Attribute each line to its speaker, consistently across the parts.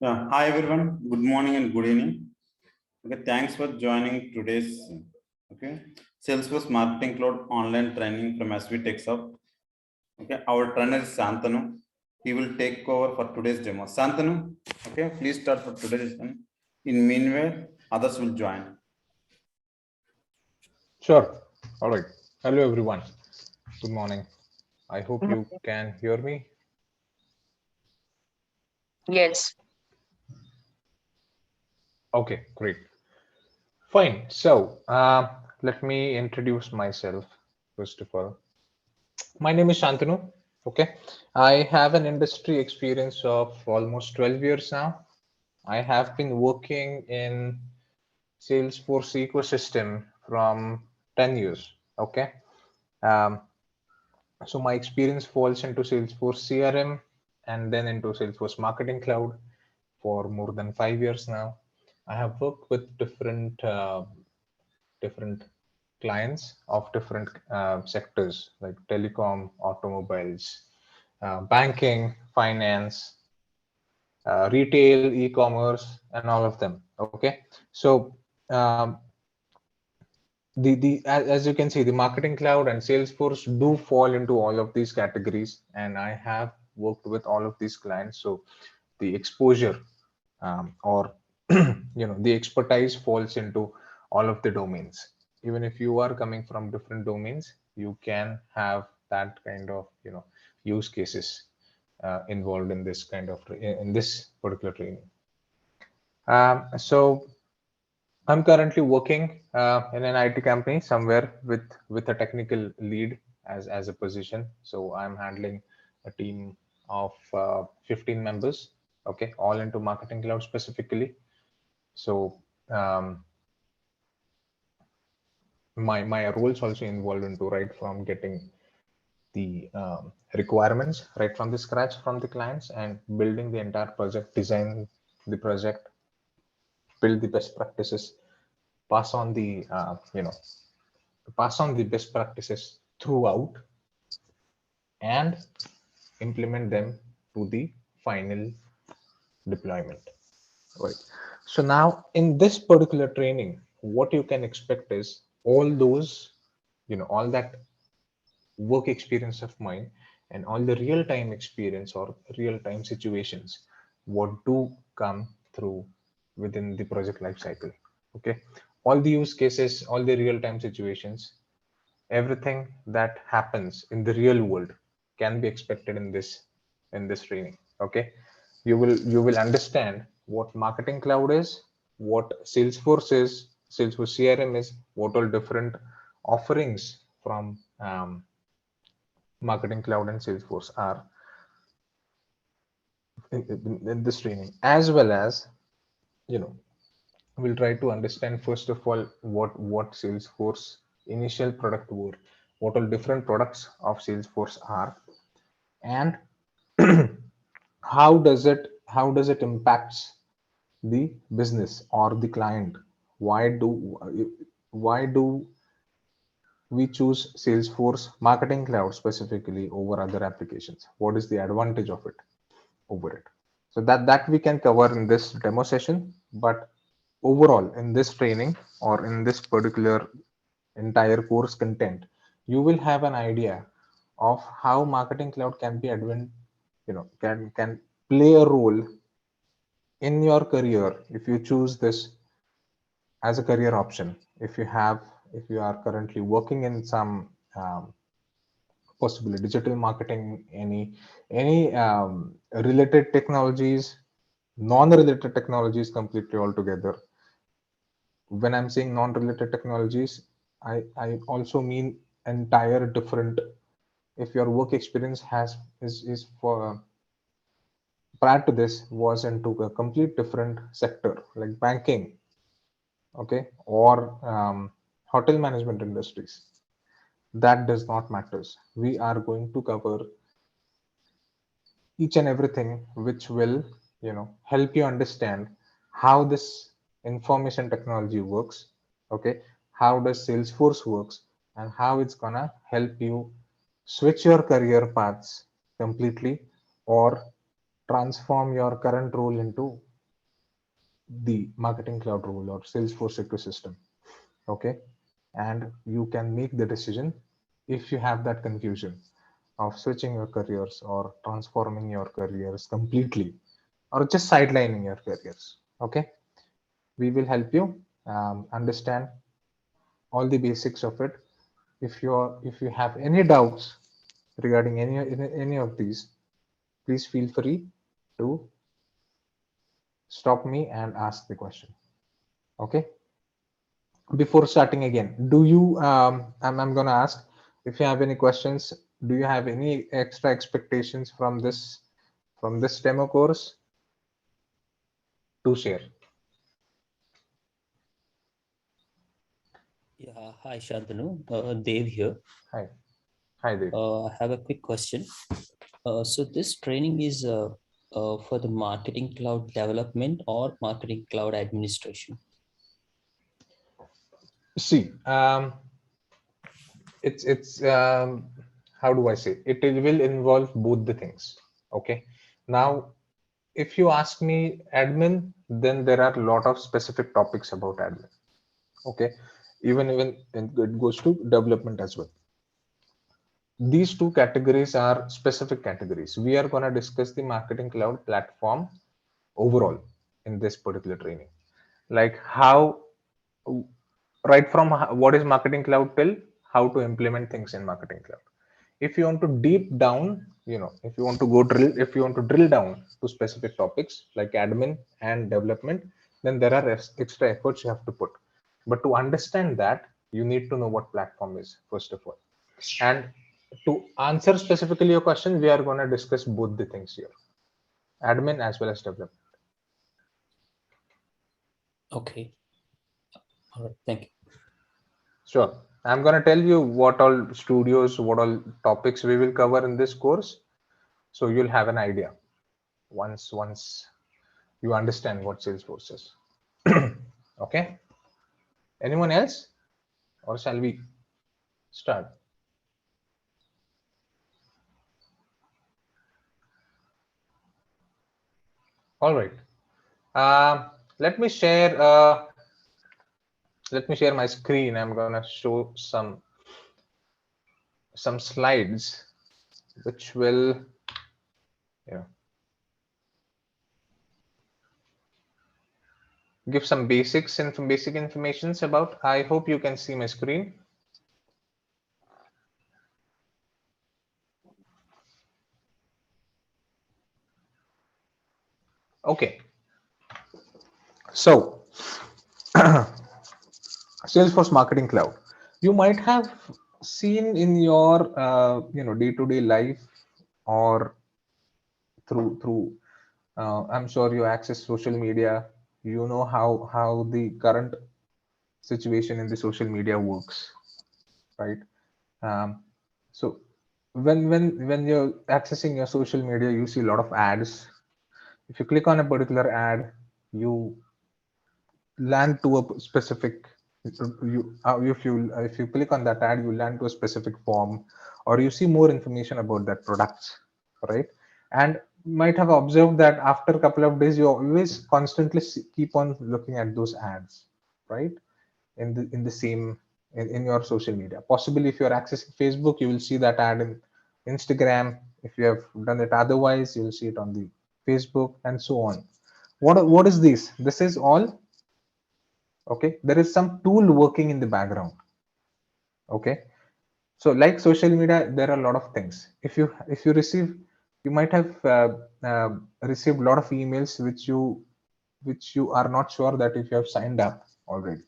Speaker 1: Yeah, hi everyone. Good morning and good evening. Okay, thanks for joining today's okay Salesforce Marketing Cloud online training from SV Techs Up. Okay, our trainer is Santanu. He will take over for today's demo. Santanu, okay, please start for today's session. In meanwhile, others will join.
Speaker 2: Sure. All right. Hello, everyone. Good morning. I hope you can hear me.
Speaker 3: Yes.
Speaker 2: Okay, great. Fine. So, let me introduce myself first of all. My name is Shantanu. Okay. I have an industry experience of almost 12 years now. I have been working in Salesforce ecosystem from 10 years. Okay. Um, So my experience falls into Salesforce CRM and then into Salesforce Marketing Cloud for more than 5 years now. I have worked with different clients of different sectors like telecom, automobiles, banking, finance, retail, e-commerce, and all of them. Okay, so as you can see, the Marketing Cloud and Salesforce do fall into all of these categories, and I have worked with all of these clients. So the exposure or the expertise falls into all of the domains. Even if you are coming from different domains, you can have that kind of use cases involved in this kind of in this particular training. So I'm currently working in an IT company somewhere with a technical lead as a position. So I'm handling a team of 15 members. Okay, all into Marketing Cloud specifically. So um, my role is also involved into right from getting the requirements right from the scratch from the clients and building the entire project, design the project, build the best practices, pass on the pass on the best practices throughout and implement them to the final deployment, right? So now in this particular training, what you can expect is all those, all that work experience of mine and all the real time experience or real time situations what do come through within the project life cycle. Okay, all the use cases, all the real time situations, everything that happens in the real world can be expected in this training. Okay, you will understand what Marketing Cloud is, what Salesforce is, Salesforce CRM is, what all different offerings from Marketing Cloud and Salesforce are in this training, as well as you know we'll try to understand first of all what Salesforce initial product were, what all different products of Salesforce are, and how does it impacts the business or the client. Why do we choose Salesforce Marketing Cloud specifically over other applications? What is the advantage of it over it? So that we can cover in this demo session. But overall in this training or in this particular entire course content, you will have an idea of how Marketing Cloud can be can play a role in your career if you choose this as a career option. If you are currently working in some possibly digital marketing, any related technologies, non-related technologies completely altogether. When I'm saying non-related technologies, I also mean entire different. If your work experience is for prior to this was into a complete different sector like banking, okay, or hotel management industries, that does not matters. We are going to cover each and everything which will help you understand how this information technology works. Okay, how does Salesforce works and how it's gonna help you switch your career paths completely or transform your current role into the Marketing Cloud role or Salesforce ecosystem. Okay, and you can make the decision if you have that confusion of switching your careers or transforming your careers completely or just sidelining your careers. Okay, we will help you understand all the basics of it. If you have any doubts regarding any of these, please feel free to stop me and ask the question. Okay, before starting again, do you I'm going to ask if you have any questions. Do you have any extra expectations from this demo course to share?
Speaker 3: Yeah, hi Shantanu. Dave here.
Speaker 2: Hi. Hi Dev.
Speaker 3: I have a quick question. So this training is for the marketing cloud development or marketing cloud administration?
Speaker 2: See, it's how do I say it will involve both the things. Okay, now if you ask me admin, then there are a lot of specific topics about admin. Okay, even it goes to development as well. These two categories are specific categories. We are going to discuss the Marketing Cloud platform overall in this particular training, like how, right from what is Marketing Cloud till how to implement things in Marketing Cloud. If you want to deep down, if you want to if you want to drill down to specific topics like admin and development, then there are extra efforts you have to put. But to understand that, you need to know what platform is first of all. And to answer specifically your question, we are going to discuss both the things here, admin as well as development.
Speaker 3: Okay. All right. Thank you.
Speaker 2: Sure. I'm going to tell you what all studios, what all topics we will cover in this course. So you'll have an idea once you understand what Salesforce is. Okay. Anyone else? Or shall we start? All right. Let me share my screen. I'm going to show some slides which will, give some basics and some basic informations about. I hope you can see my screen. Okay. So Salesforce Marketing Cloud, you might have seen in your day-to-day life, or through I'm sure you access social media. You know how the current situation in the social media works, right? So when you're accessing your social media, you see a lot of ads. If you click on a particular ad, you land to a specific, if you click on that ad, you land to a specific form, or you see more information about that product, right? And might have observed that after a couple of days, you always constantly keep on looking at those ads, right? In the same, in your social media. Possibly if you're accessing Facebook, you will see that ad in Instagram. If you have done it otherwise, you will see it on the Facebook, and so on. What is this? This is all, okay, there is some tool working in the background. Okay, so like social media, there are a lot of things. If you receive, you might have received a lot of emails which you are not sure that if you have signed up already.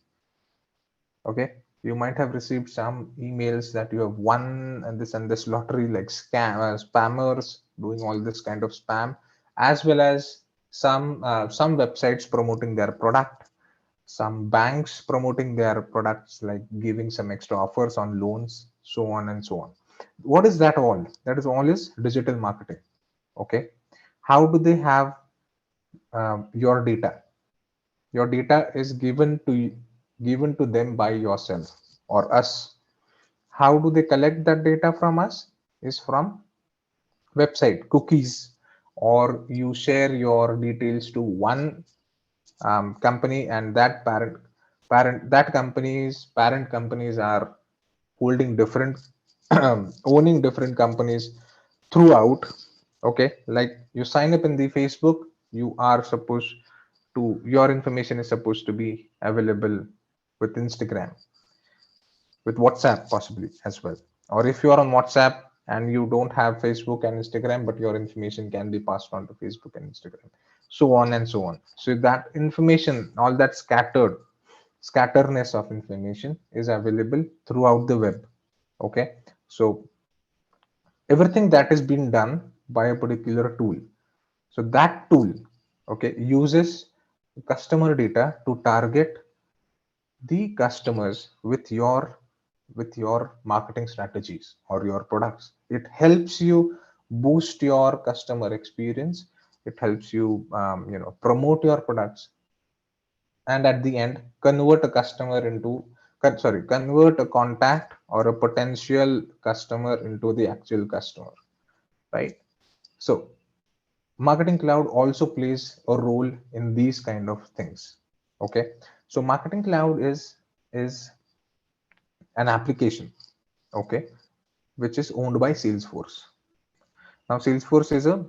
Speaker 2: Okay, you might have received some emails that you have won and this lottery, like spammers doing all this kind of spam, as well as some websites promoting their product, some banks promoting their products, like giving some extra offers on loans, so on and so on. What is that all? That is all is digital marketing. Okay, how do they have your data? Your data is given to them by yourself or us. How do they collect that data from us? Is from website cookies, or you share your details to one company, and that parent companies are holding different owning different companies throughout. Okay, like you sign up in the Facebook, you are supposed to, your information is supposed to be available with Instagram, with WhatsApp possibly as well. Or if you are on WhatsApp and you don't have Facebook and Instagram, but your information can be passed on to Facebook and Instagram, so on and so on. So that information, all that scatterness of information is available throughout the web. Okay, so everything that is being done by a particular tool. So that tool, okay, uses customer data to target the customers with your marketing strategies or your products. It helps you boost your customer experience. It helps you promote your products, and at the end convert a customer into convert a contact or a potential customer into the actual customer, right? So Marketing Cloud also plays a role in these kind of things. Okay, so Marketing Cloud is an application, okay, which is owned by Salesforce. Now Salesforce is a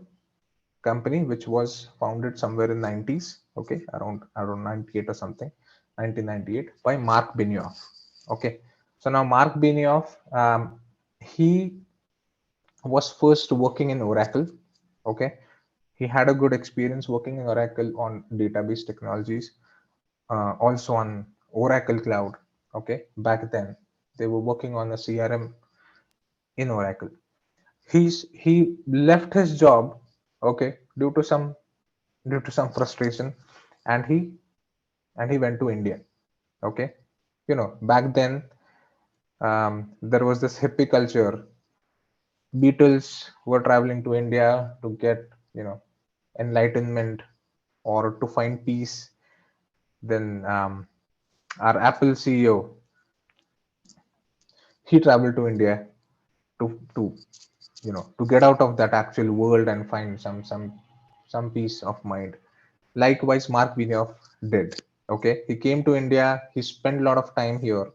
Speaker 2: company which was founded somewhere in 90s, okay, around 98 or something, 1998, by Mark Benioff. Okay, so now Mark Benioff, he was first working in Oracle. Okay, he had a good experience working in Oracle on database technologies, also on Oracle Cloud. Okay, back then they were working on a CRM in Oracle. He left his job, okay, due to some frustration, and he went to India. Okay, back then there was this hippie culture. Beatles were traveling to India to get enlightenment or to find peace. Then our Apple CEO, he traveled to India to to get out of that actual world and find some peace of mind. Likewise, Mark Benioff did. Okay, he came to India. He spent a lot of time here.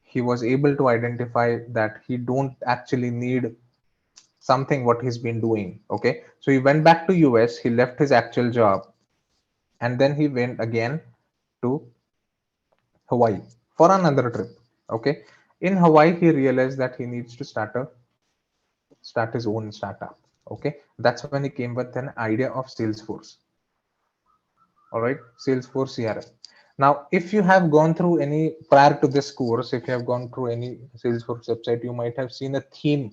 Speaker 2: He was able to identify that he don't actually need something what he's been doing. Okay, so he went back to US. He left his actual job, and then he went again to Hawaii for another trip. Okay, in Hawaii, he realized that he needs to start his own startup. Okay, that's when he came with an idea of Salesforce. All right, Salesforce CRM. Now, if you have gone through any prior to this course, if you have gone through any Salesforce website, you might have seen a theme.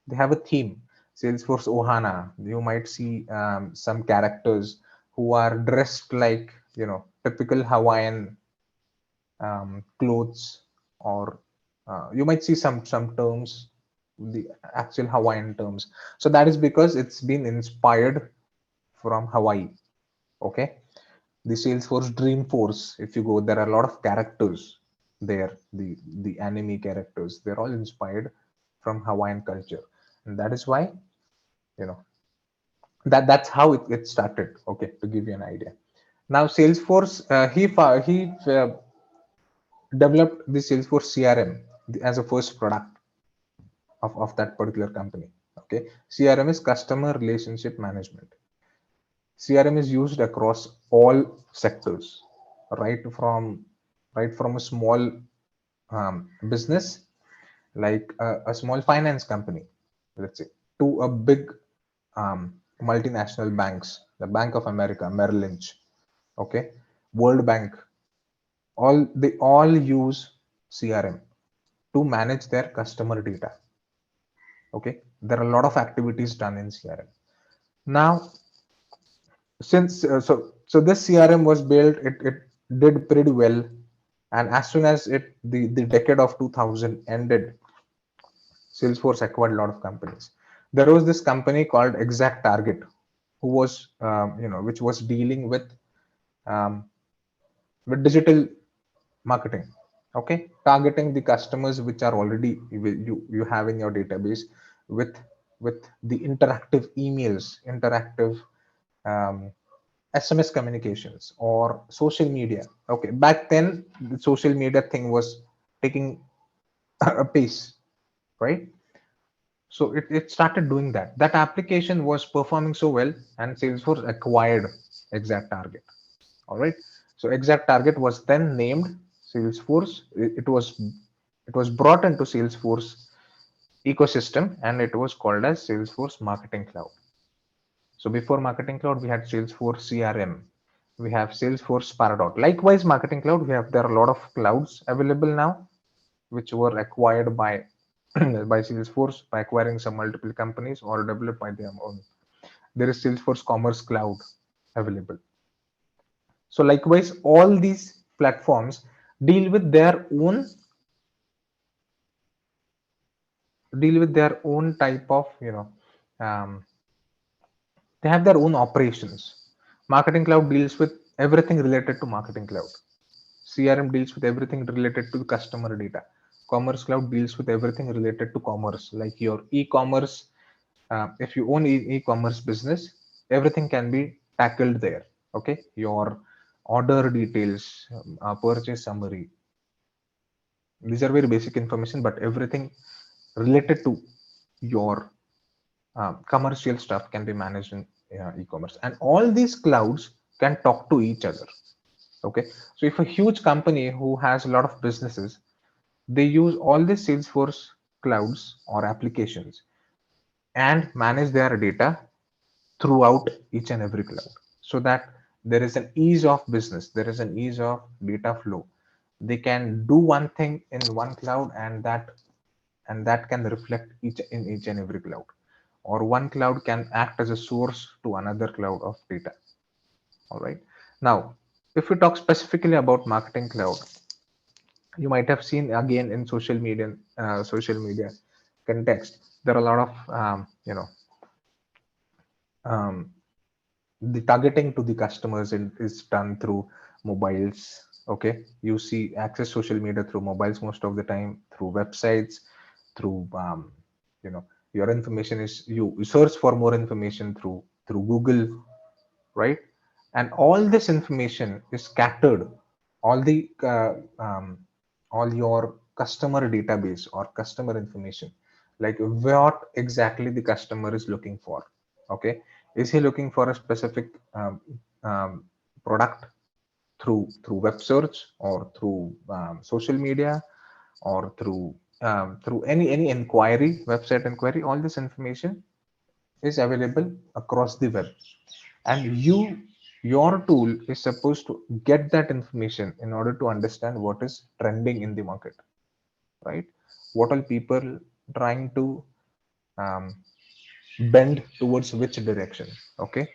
Speaker 2: They have a theme, Salesforce Ohana. You might see some characters who are dressed like typical Hawaiian clothes, or you might see some terms, the actual Hawaiian terms. So that is because it's been inspired from Hawaii. Okay, the Salesforce Dreamforce, if you go, there are a lot of characters there. The anime characters, they're all inspired from Hawaiian culture, and that is why you know that's how it started. Okay, to give you an idea. Now Salesforce, he developed the Salesforce CRM as a first product of that particular company. Okay, CRM is customer relationship management. CRM is used across all sectors, right from a small business, like a small finance company, let's say, to a big multinational banks, the Bank of America, Merrill Lynch, okay, World Bank, they all use CRM to manage their customer data. Okay, there are a lot of activities done in CRM. Now, since so this CRM was built, it did pretty well, and as soon as the decade of 2000 ended, Salesforce acquired a lot of companies. There was this company called Exact Target, who was which was dealing um, with digital marketing. Okay, targeting the customers which are already you have in your database with the interactive emails, interactive um, SMS communications or social media. Okay, back then the social media thing was taking a pace, right? So it started doing that. That application was performing so well, and Salesforce acquired Exact Target. All right. So Exact Target was then named Salesforce. It was brought into Salesforce ecosystem, and it was called as Salesforce Marketing Cloud. So before Marketing Cloud, we had Salesforce CRM. We have Salesforce Pardot. Likewise, Marketing Cloud, there are a lot of clouds available now, which were acquired by by Salesforce by acquiring some multiple companies or developed by their own. There is Salesforce Commerce Cloud available. So likewise, all these platforms deal with their own type of, um, they have their own operations. Marketing Cloud deals with everything related to Marketing Cloud. CRM deals with everything related to customer data. Commerce Cloud deals with everything related to commerce, like your e-commerce. If you own e-commerce business, everything can be tackled there. Okay, your order details, purchase summary, these are very basic information, but everything related to your commercial stuff can be managed in e-commerce, and all these clouds can talk to each other. Okay, so if a huge company who has a lot of businesses, they use all these Salesforce clouds or applications and manage their data throughout each and every cloud, so that there is an ease of business, there is an ease of data flow. They can do one thing in one cloud, and that can reflect each and every cloud, or one cloud can act as a source to another cloud of data. All right, now if we talk specifically about Marketing Cloud, you might have seen again in social media context, there are a lot of um, the targeting to the customers is done through mobiles. Okay, you see access social media through mobiles most of the time, through websites, through your information is, you search for more information through Google, right? And all this information is scattered, all the all your customer database or customer information, like what exactly the customer is looking for. Okay, is he looking for a specific product through web search, or through social media, or through any inquiry, website inquiry? All this information is available across the web, and your tool is supposed to get that information in order to understand what is trending in the market, right? What are people trying to um, bend towards which direction? Okay,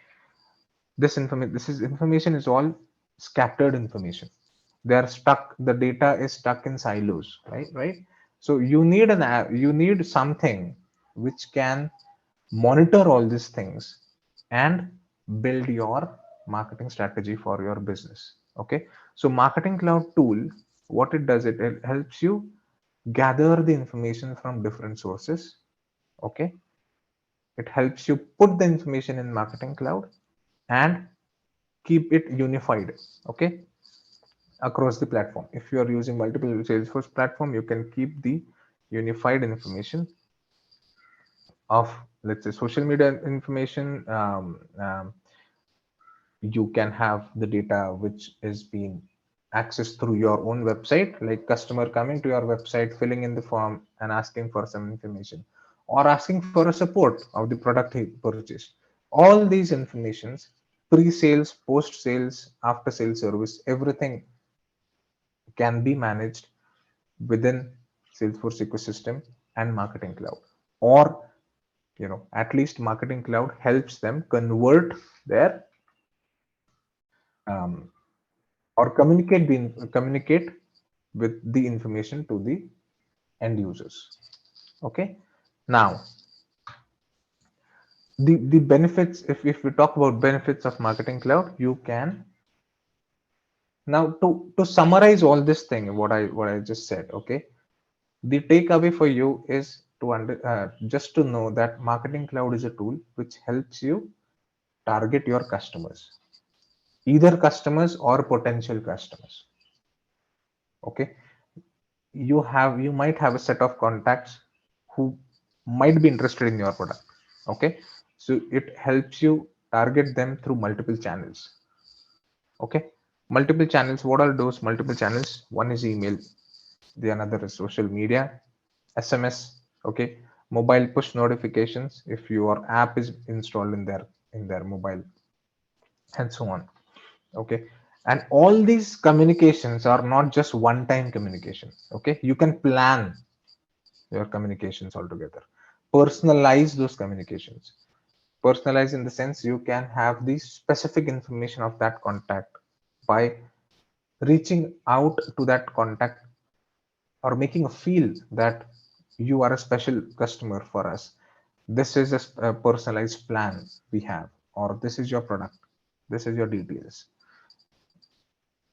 Speaker 2: this information is all scattered information. They are stuck, the data is stuck in silos, right? So you need an app, you need something which can monitor all these things and build your marketing strategy for your business. Okay, so Marketing Cloud tool, what it does, it helps you gather the information from different sources. Okay, it helps you put the information in Marketing Cloud and keep it unified, okay, across the platform. If you are using multiple Salesforce platform, you can keep the unified information of, let's say, social media information. You can have the data which is being accessed through your own website, like customer coming to your website, filling in the form and asking for some information, or asking for a support of the product he purchased. All these informations, pre-sales, post-sales, after sales service, everything can be managed within Salesforce ecosystem and Marketing Cloud. Or at least Marketing Cloud helps them convert their um, or communicate with the information to the end users. Okay, now the benefits, if we talk about benefits of Marketing Cloud, you can, now to summarize all this thing, what I just said. Okay, the takeaway for you is to just to know that Marketing Cloud is a tool which helps you target your customers. either customers or potential customers. Okay, you might have a set of contacts who might be interested in your product. Okay, so it helps you target them through multiple channels. Okay, multiple channels. What are those multiple channels? One is email, the another is social media, SMS. Okay, mobile push notifications if your app is installed in their mobile, and so on. Okay, and all these communications are not just one time communication. Okay, you can plan your communications altogether, personalize those communications. Personalize in the sense you can have the specific information of that contact by reaching out to that contact or making a feel that you are a special customer for us. This is a personalized plan we have, or this is your product, this is your details,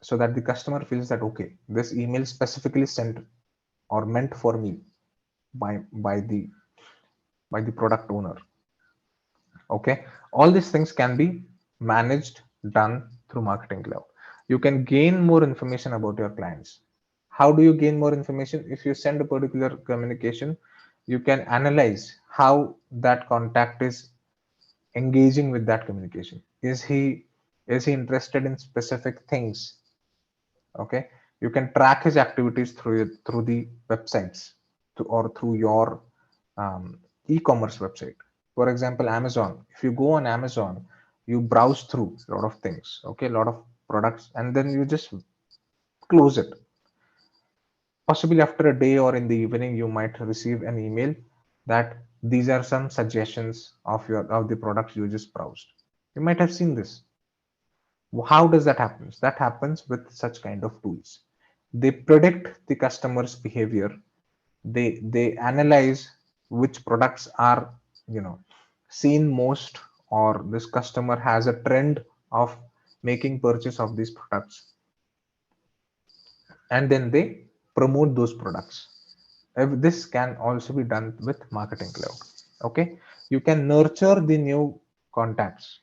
Speaker 2: so that the customer feels that okay, this email specifically sent or meant for me by by the by the product owner. Okay, all these things can be managed, done through Marketing Cloud. You can gain more information about your clients. How do you gain more information? If you send a particular communication, you can analyze how that contact is engaging with that communication. Is he interested in specific things? Okay, you can track his activities through the websites or through your e-commerce website. For example, Amazon. If you go on Amazon, you browse through a lot of things, okay, a lot of products, and then you just close it. Possibly after a day or in the evening, you might receive an email that these are some suggestions of the products you just browsed. You might have seen this. How does that happen? That happens with such kind of tools. They predict the customer's behavior. They analyze which products are, you know, seen most, or this customer has a trend of making purchase of these products, and then they promote those products. This can also be done with Marketing Cloud. Okay, you can nurture the new contacts.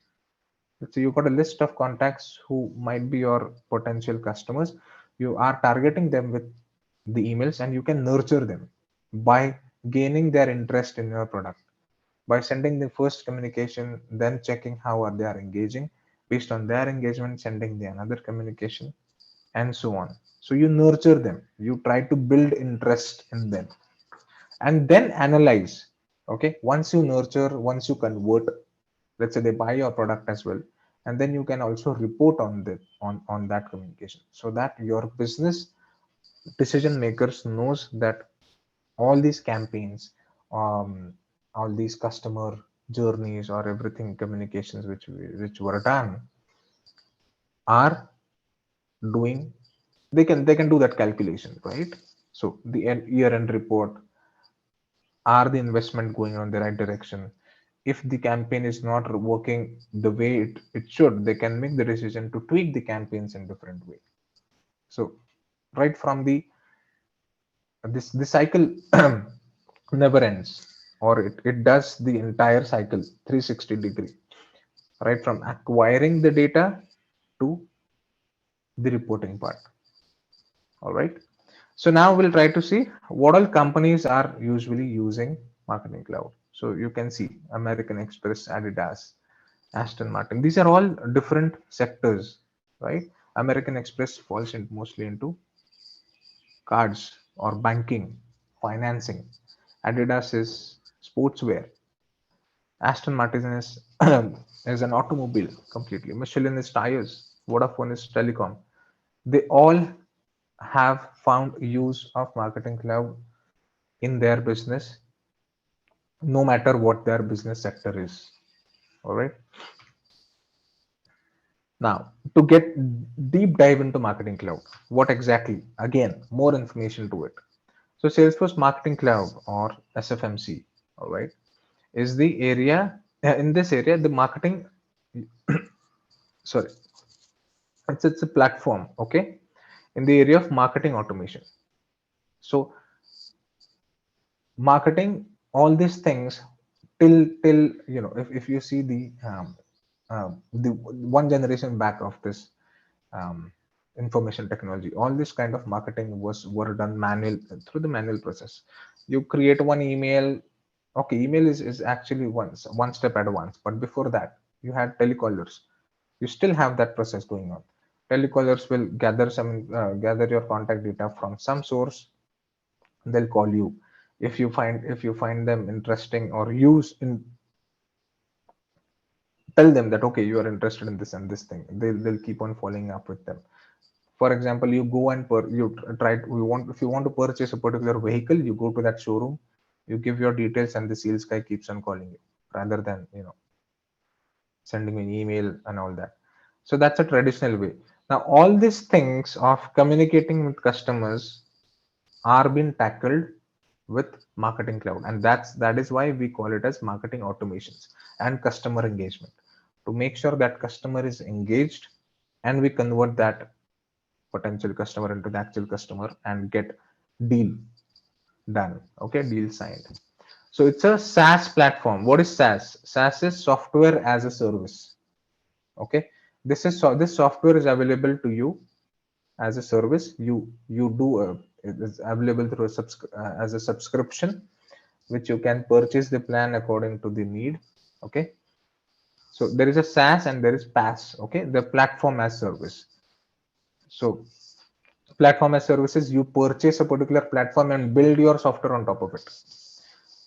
Speaker 2: So you got a list of contacts who might be your potential customers. You are targeting them with the emails, and you can nurture them by gaining their interest in your product, by sending the first communication, then checking how are they are engaging. Based on their engagement, sending the another communication, and so on. So you nurture them, you try to build interest in them, and then analyze. Okay, once you nurture, once you convert, let's say they buy your product as well, and then you can also report on that communication, so that your business decision makers knows that all these campaigns, um, all these customer journeys or everything communications which were done are doing, they can do that calculation, right? So the year end report, are the investment going on the right direction? If the campaign is not working the way it should, they can make the decision to tweak the campaigns in different way. So right from this cycle never ends, or it does the entire cycle 360-degree, right from acquiring the data to the reporting part. All right, so now we'll try to see what all companies are usually using Marketing Cloud. So you can see American Express, Adidas, Aston Martin, these are all different sectors, right? American Express falls in mostly into cards or banking, financing. Adidas is sportswear. Aston Martin is is an automobile completely. Michelin is tires. Vodafone is telecom. They all have found use of Marketing Cloud in their business, no matter what their business sector is. All right. Now, to get deep dive into Marketing Cloud, what exactly? Again, more information to it. So, Salesforce Marketing Cloud, or SFMC, all right, is the area. In this area, the marketing, sorry, it's a platform, okay, in the area of marketing automation. So, marketing, all these things, till you know, if you see the the one generation back of this um, information technology. All this kind of marketing were done manual through the manual process. You create one email. Okay, email is actually one step advanced, but before that, you had telecallers. You still have that process going on. Telecallers will gather your contact data from some source. They'll call you. If you find them interesting or use in, tell them that okay, you are interested in this and this thing. They'll keep on following up with them. For example, you go and you want, if you want to purchase a particular vehicle, you go to that showroom, you give your details, and the sales guy keeps on calling you rather than sending an email and all that. So that's a traditional way. Now all these things of communicating with customers are being tackled with marketing cloud, and that is why we call it as marketing automations and customer engagement, to make sure that customer is engaged and we convert that potential customer into the actual customer and get deal done. Okay, deal signed. So it's a SaaS platform. What is SaaS? SaaS is software as a service. Okay, this software is available to you as a service. You do it is available through as a subscription, which you can purchase the plan according to the need. Okay, so there is a SaaS and there is PaaS. Okay, the platform as service. So platform as services, you purchase a particular platform and build your software on top of it.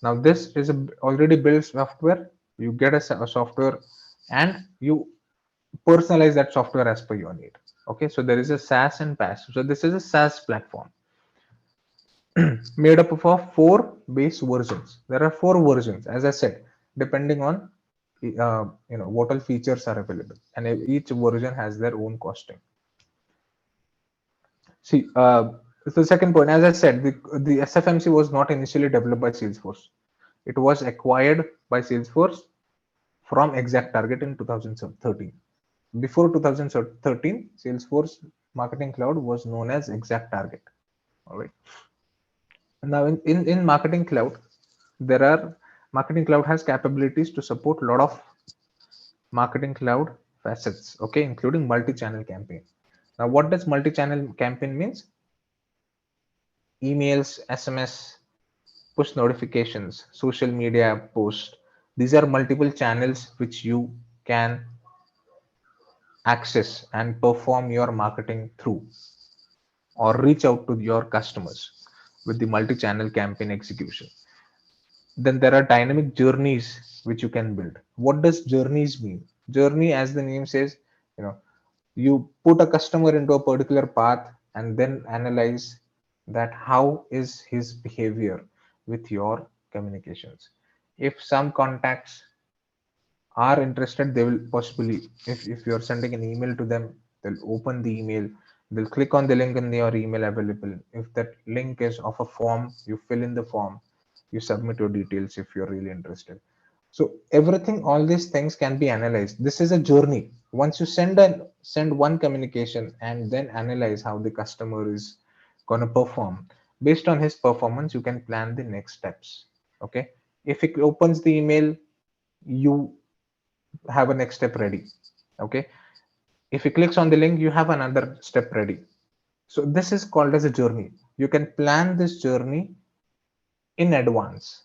Speaker 2: Now this is a already built software. You get a software and you personalize that software as per your need. Okay, so there is a SaaS and PaaS. So this is a SaaS platform made up of four base versions. There are four versions, as I said, depending on what all features are available, and each version has their own costing. See, the second point, as I said, the SFMC was not initially developed by Salesforce. It was acquired by Salesforce from ExactTarget in 2013. Before 2013, Salesforce Marketing Cloud was known as ExactTarget. All right. Now, in Marketing Cloud, there are Marketing Cloud has capabilities to support a lot of Marketing Cloud facets, okay, including multi-channel campaign. Now, what does multi-channel campaign means? Emails, SMS, push notifications, social media posts. These are multiple channels which you can access and perform your marketing through, or reach out to your customers with the multi-channel campaign execution. Then there are dynamic journeys which you can build. What does journeys mean? Journey, as the name says, you know, you put a customer into a particular path and then analyze that how is his behavior with your communications. If some contacts are interested, they will possibly, if you're sending an email to them, they'll open the email, they'll click on the link in your email available. If that link is of a form, you fill in the form, you submit your details if you're really interested. So everything, all these things can be analyzed. This is a journey. Once you send one communication and then analyze how the customer is going to perform, based on his performance you can plan the next steps. Okay, if he opens the email, you have a next step ready. Okay, if he clicks on the link, you have another step ready. So this is called as a journey. You can plan this journey in advance,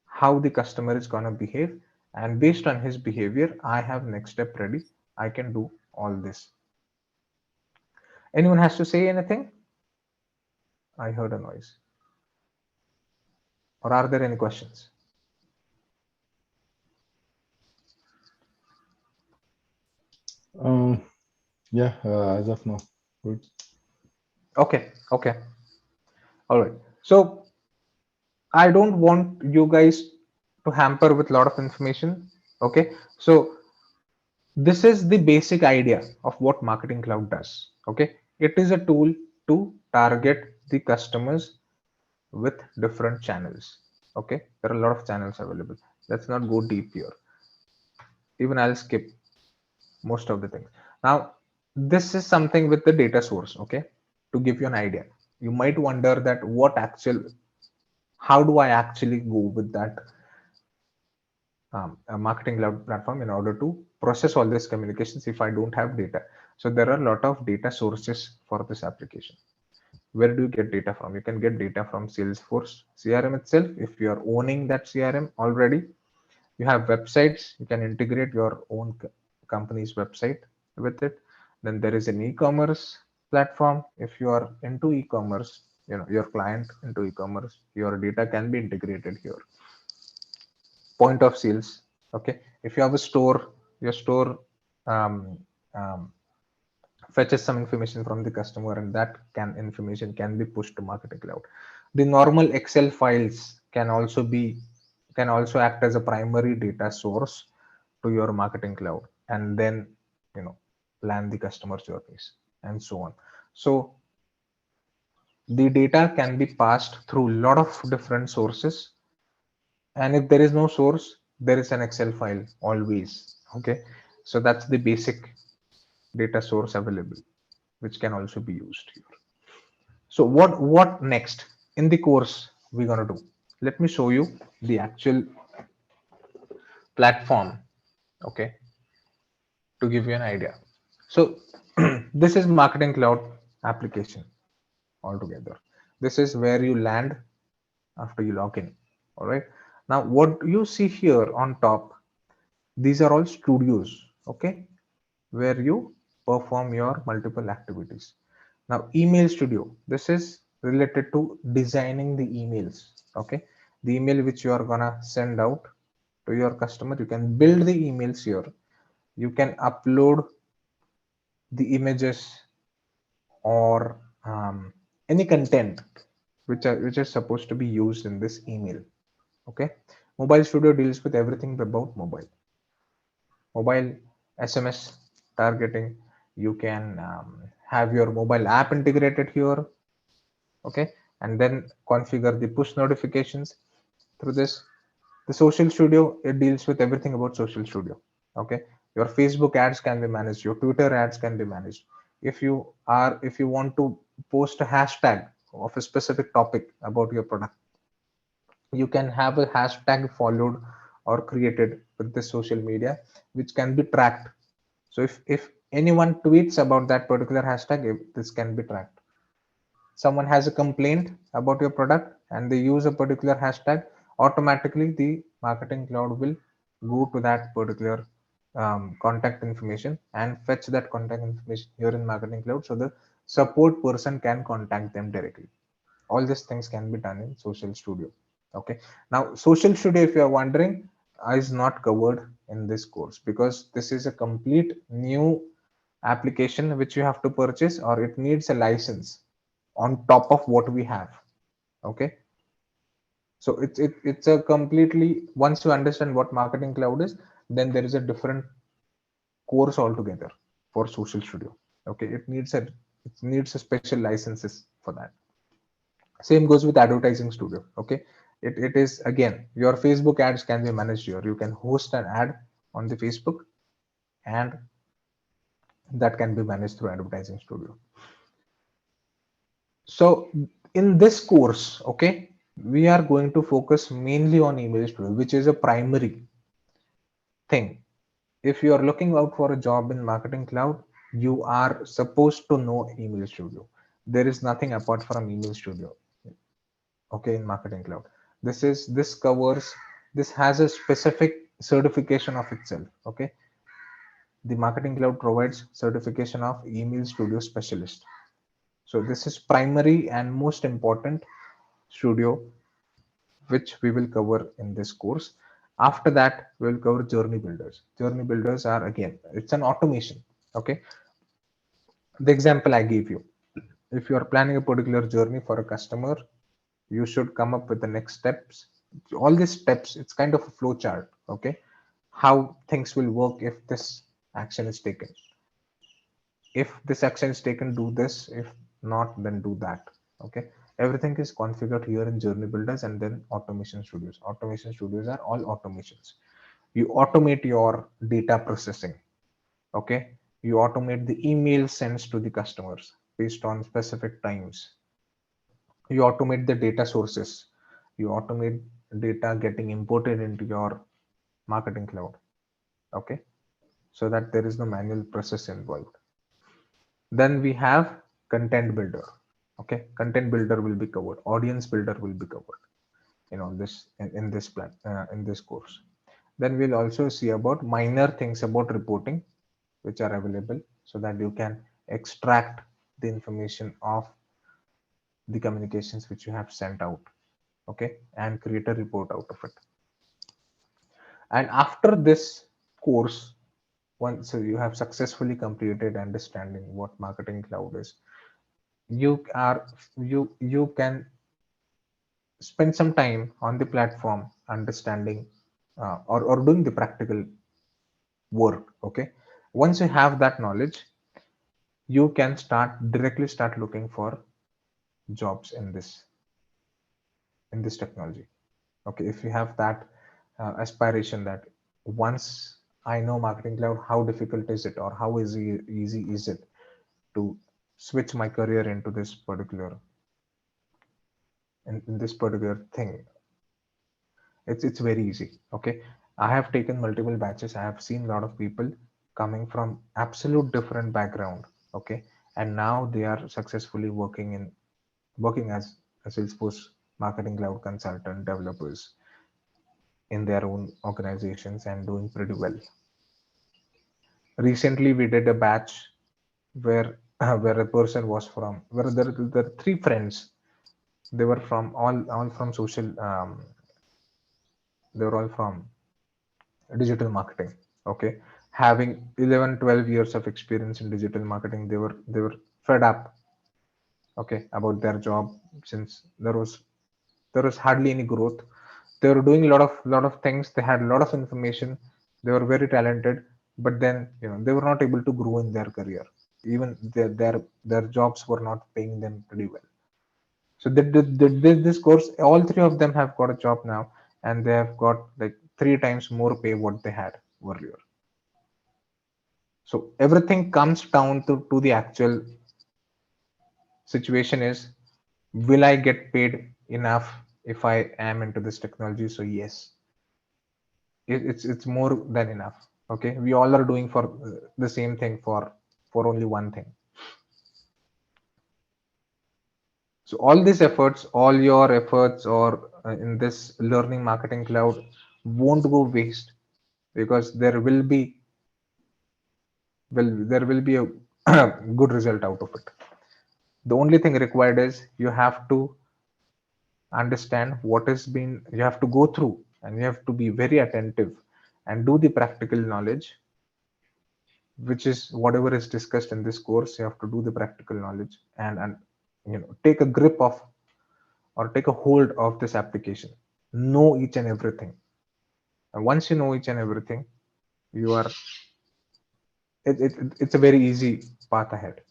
Speaker 2: how the customer is going to behave, and based on his behavior I have next step ready. I can do all this. Anyone has to say anything? I heard a noise. Or are there any questions?
Speaker 4: Yeah, as of now, good.
Speaker 2: Okay, okay, all right. So I don't want you guys to hamper with a lot of information. Okay, so this is the basic idea of what Marketing Cloud does. Okay, it is a tool to target the customers with different channels. Okay, there are a lot of channels available. Let's not go deep here. Even I'll skip most of the things. Now, this is something with the data source. Okay, to give you an idea, you might wonder that how do I actually go with that a marketing cloud platform in order to process all these communications if I don't have data. So there are a lot of data sources for this application. Where do you get data from? You can get data from Salesforce CRM itself. If you are owning that CRM already, you have websites, you can integrate your own company's website with it. Then there is an e-commerce platform. If you are into e-commerce, your client into e-commerce, your data can be integrated here. Point of sales. Okay, if you have a store, your store um, um, fetches some information from the customer, and that information can be pushed to marketing cloud. The normal Excel files can also act as a primary data source to your marketing cloud, and then plan the customer journeys and so on. So the data can be passed through a lot of different sources, and if there is no source, there is an Excel file always. Okay, so that's the basic data source available, which can also be used here. So what next in the course we're gonna do? Let me show you the actual platform, okay, to give you an idea. So this is Marketing Cloud application altogether. This is where you land after you log in. All right. Now what you see here on top, these are all studios, okay, where you perform your multiple activities. Now, email studio, this is related to designing the emails. Okay, the email which you are gonna send out to your customer, you can build the emails here. You can upload the images or any content which is supposed to be used in this email. Okay, mobile studio deals with everything about mobile SMS targeting. You can have your mobile app integrated here, okay, and then configure the push notifications through this. The social studio, it deals with everything about social studio. Okay, your Facebook ads can be managed, your Twitter ads can be managed. If you want to post a hashtag of a specific topic about your product, you can have a hashtag followed or created with the social media, which can be tracked. So if anyone tweets about that particular hashtag, this can be tracked. Someone has a complaint about your product and they use a particular hashtag, automatically the marketing cloud will go to that particular contact information and fetch that contact information here in marketing cloud, so the support person can contact them directly. All these things can be done in social studio. Okay, now social studio, if you are wondering, is not covered in this course because this is a complete new application which you have to purchase, or it needs a license on top of what we have. Okay, so it's a completely, once you understand what marketing cloud is, then there is a different course altogether for social studio. Okay, it needs a special licenses for that. Same goes with advertising studio. Okay, it is again, your Facebook ads can be managed here. You can host an ad on the Facebook, and that can be managed through advertising studio. So in this course, okay, we are going to focus mainly on email studio, which is a primary thing. If you are looking out for a job in marketing cloud, you are supposed to know email studio. There is nothing apart from email studio, okay, in marketing cloud. This has a specific certification of itself. Okay, the marketing cloud provides certification of email studio specialist. So this is primary and most important studio which we will cover in this course. After that, we'll cover journey builders. Journey builders are, again, it's an automation. Okay, the example I gave you, if you are planning a particular journey for a customer, you should come up with the next steps. All these steps, it's kind of a flow chart. Okay, how things will work if this action is taken. If this action is taken, do this. If not, then do that. Okay, everything is configured here in journey builders. And then automation studios are all automations. You automate your data processing. Okay, you automate the email sends to the customers based on specific times. You automate the data sources. You automate data getting imported into your Marketing Cloud. Okay, so that there is no manual process involved. Then we have Content Builder. Okay, Content Builder will be covered. Audience Builder will be covered. This in this plan in this course. Then we'll also see about minor things about reporting, which are available, so that you can extract the information of the communications which you have sent out, okay, and create a report out of it. And after this course, once you have successfully completed understanding what Marketing Cloud is, you are you can spend some time on the platform understanding or doing the practical work. Okay, once you have that knowledge, you can directly start looking for jobs in this technology. Okay, if you have that aspiration that once I know Marketing Cloud, how difficult is it, or how easy is it to switch my career into this particular in this particular thing. It's very easy. Okay, I have taken multiple batches. I have seen a lot of people coming from absolute different background. Okay, and now they are successfully working as a Salesforce Marketing Cloud consultant developers in their own organizations and doing pretty well. Recently, we did a batch where a person was from where there are three friends. They were from all from social. They were all from digital marketing. Okay, having 11, 12 years of experience in digital marketing, they were fed up. Okay, about their job, since there was hardly any growth. They were doing a lot of things. They had a lot of information. They were very talented, but then they were not able to grow in their career. Even their jobs were not paying them pretty well. So this course, all three of them have got a job now, and they have got like 3 times more pay what they had earlier. So everything comes down to the actual situation is, will I get paid enough if I am into this technology? So yes, it's more than enough. Okay, we all are doing for the same thing for only one thing. So all these efforts, all your efforts, or in this Learning Marketing Cloud, won't go waste, because there will be a good result out of it. The only thing required is you have to understand what has been, you have to go through, and you have to be very attentive and do the practical knowledge, which is whatever is discussed in this course. You have to do the practical knowledge, and take a grip of, or take a hold of this application. Know each and everything, and once you know each and everything, you are it's a very easy path ahead.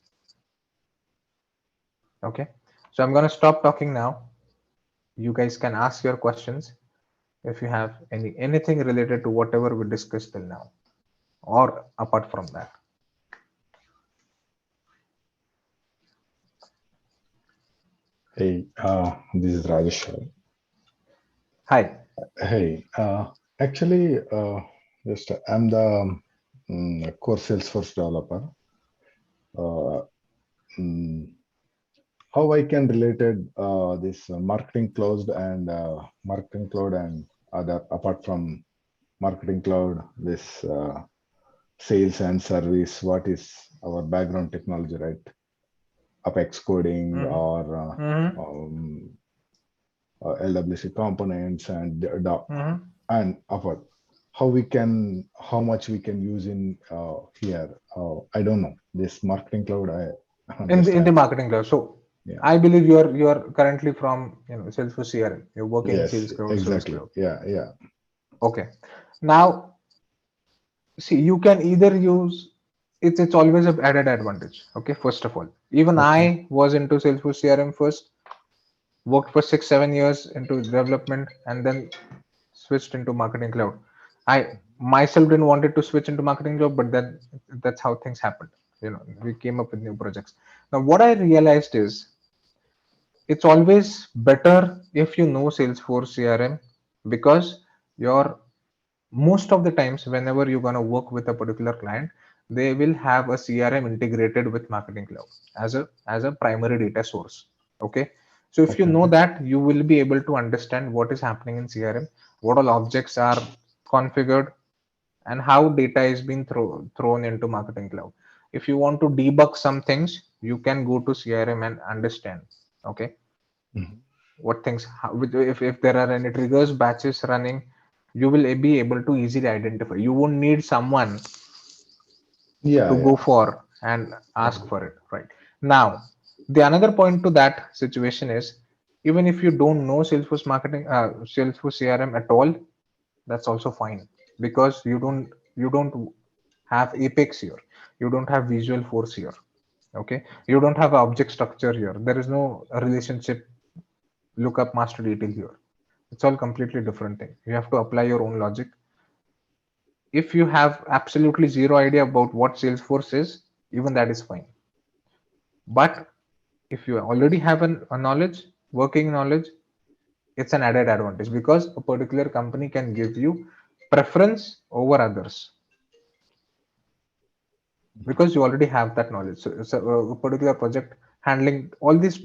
Speaker 2: Okay, so I'm going to stop talking now. You guys can ask your questions if you have anything related to whatever we discussed till now, or apart from that.
Speaker 4: Hey, this is Rajesh.
Speaker 2: Hi.
Speaker 4: Hey, actually, just I'm the core Salesforce developer. Uh, mm, how I can related this marketing cloud and other apart from marketing cloud, this sales and service. What is our background technology, right? Apex coding or LWC components and and about how much we can use in here. I don't know this marketing cloud.
Speaker 2: In the Marketing Cloud. So
Speaker 4: yeah.
Speaker 2: I believe you are currently from Salesforce CRM. You're working in Sales Cloud.
Speaker 4: Exactly.
Speaker 2: Service Cloud.
Speaker 4: Yeah.
Speaker 2: Okay. Now, see, you can either use it's always an added advantage. Okay, first of all, even I was into Salesforce CRM first, worked for 6-7 years into development, and then switched into Marketing Cloud. I myself didn't wanted to switch into Marketing Cloud, but then that's how things happened. We came up with new projects. Now, what I realized is it's always better if you know Salesforce CRM, because your most of the times whenever you're going to work with a particular client, they will have a CRM integrated with Marketing Cloud as a primary data source. Okay, so if you
Speaker 4: Okay.
Speaker 2: know that, you will be able to understand what is happening in CRM, what all objects are configured, and how data is being thrown into Marketing Cloud. If you want to debug some things, you can go to CRM and understand. Okay,
Speaker 4: Mhm.
Speaker 2: what things, if there are any triggers batches running, you will be able to easily identify. You won't need someone
Speaker 4: Yeah,
Speaker 2: to go
Speaker 4: yeah.
Speaker 2: for and
Speaker 4: Yeah.
Speaker 2: ask for it, right? Now, the another point to that situation is, even if you don't know Salesforce CRM at all, that's also fine, because you don't have Apex here, you don't have Visual Force here. Okay, you don't have object structure here, there is no relationship lookup master detail here. It's all completely different thing. You have to apply your own logic. If you have absolutely zero idea about what Salesforce is, even that is fine. But if you already have a knowledge, working knowledge, it's an added advantage, because a particular company can give you preference over others because you already have that knowledge. So it's a particular project handling all these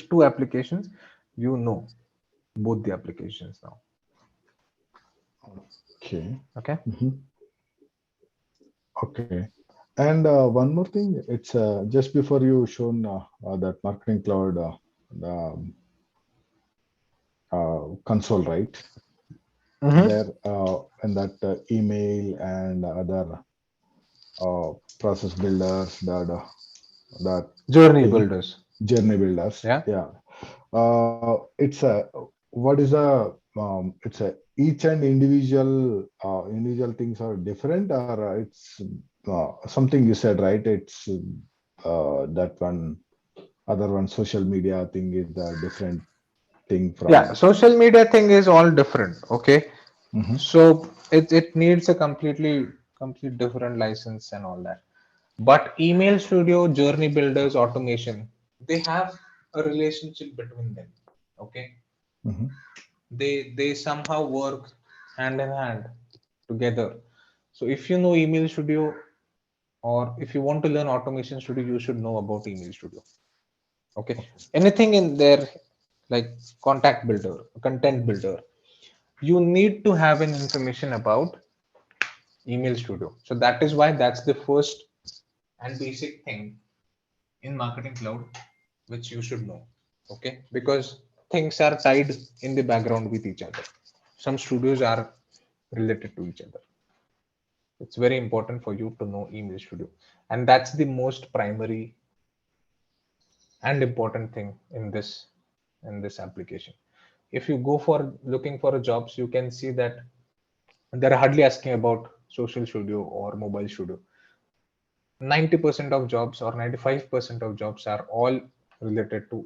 Speaker 2: two applications, you know both the applications now.
Speaker 4: Okay.
Speaker 2: Okay.
Speaker 4: Mhm. Okay. And one more thing, it's just before you shown that Marketing Cloud the console, right?
Speaker 2: Mm-hmm.
Speaker 4: There in that email and other process builders, that
Speaker 2: Journey
Speaker 4: thing,
Speaker 2: builders.
Speaker 4: journey builders.
Speaker 2: Yeah.
Speaker 4: Yeah. It's a what is a it's a each and individual things are different, or it's something you said, right? It's that one other one social media thing is a different thing
Speaker 2: Yeah,
Speaker 4: from.
Speaker 2: social media thing is all different. Okay,
Speaker 4: Mhm.
Speaker 2: so it needs a complete different license and all that. But email studio, journey builders, automation, they have a relationship between them. Okay,
Speaker 4: Mhm.
Speaker 2: they somehow work hand in hand together. So if you know email studio, or if you want to learn automation studio, you should know about email studio. Okay, anything in there, like contact builder, content builder, you need to have an information about email studio. So that is why that's the first and basic thing in Marketing Cloud which you should know. Okay, because things are tied in the background with each other. Some studios are related to each other. It's very important for you to know email studio, and that's the most primary and important thing in this application. If you go for looking for a jobs, you can see that they're hardly asking about social studio or mobile studio. 90% of jobs or 95% of jobs are all related to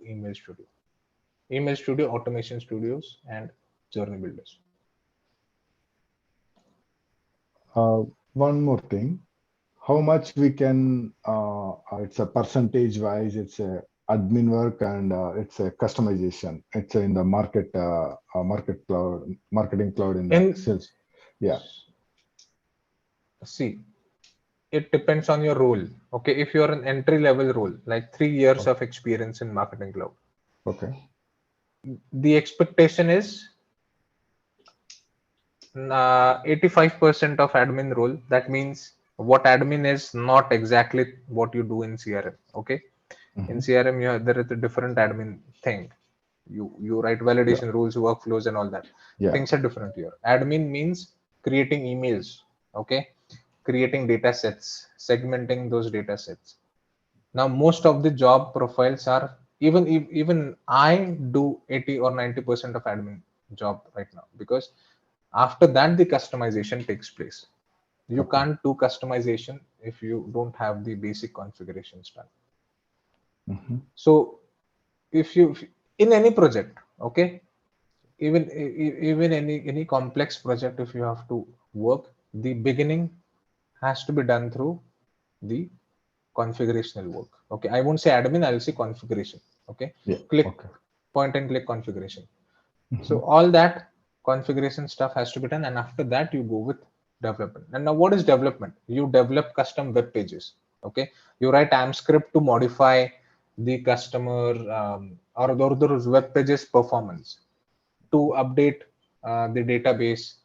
Speaker 2: email studio, automation studios, and journey builders.
Speaker 4: Uh, One more thing, how much we can it's a percentage wise, it's a admin work and it's a customization, it's in the market cloud, marketing cloud in the
Speaker 2: In
Speaker 4: sales. Yeah.
Speaker 2: See, it depends on your role. Okay, if you're an entry level role, like 3 years
Speaker 4: O-
Speaker 2: of experience in marketing cloud,
Speaker 4: okay.
Speaker 2: the expectation is 85% of admin role. That means what admin is not exactly what you do in CRM. Okay, in
Speaker 4: Mhm.
Speaker 2: CRM there is a different admin thing. You write
Speaker 4: Yeah.
Speaker 2: validation rules, workflows, and all that.
Speaker 4: Yeah.
Speaker 2: Things are different here. Admin means creating emails. Okay, creating data sets, segmenting those data sets. Now most of the job profiles are, even I do 80 or 90% of admin job right now, because after that the customization takes place. You
Speaker 4: Okay.
Speaker 2: can't do customization if you don't have the basic configurations done.
Speaker 4: Mhm.
Speaker 2: So if you, in any project, okay, even any complex project, if you have to work, the beginning has to be done through the configurational work. Okay, I won't say admin, I'll say configuration. Okay,
Speaker 4: Yeah.
Speaker 2: click,
Speaker 4: Okay.
Speaker 2: point and click configuration. So
Speaker 4: Mhm.
Speaker 2: all that configuration stuff has to be done, and after that you go with development. And now what is development? You develop custom web pages. Okay, you write AMP script to modify the customer or those web pages performance, to update the database,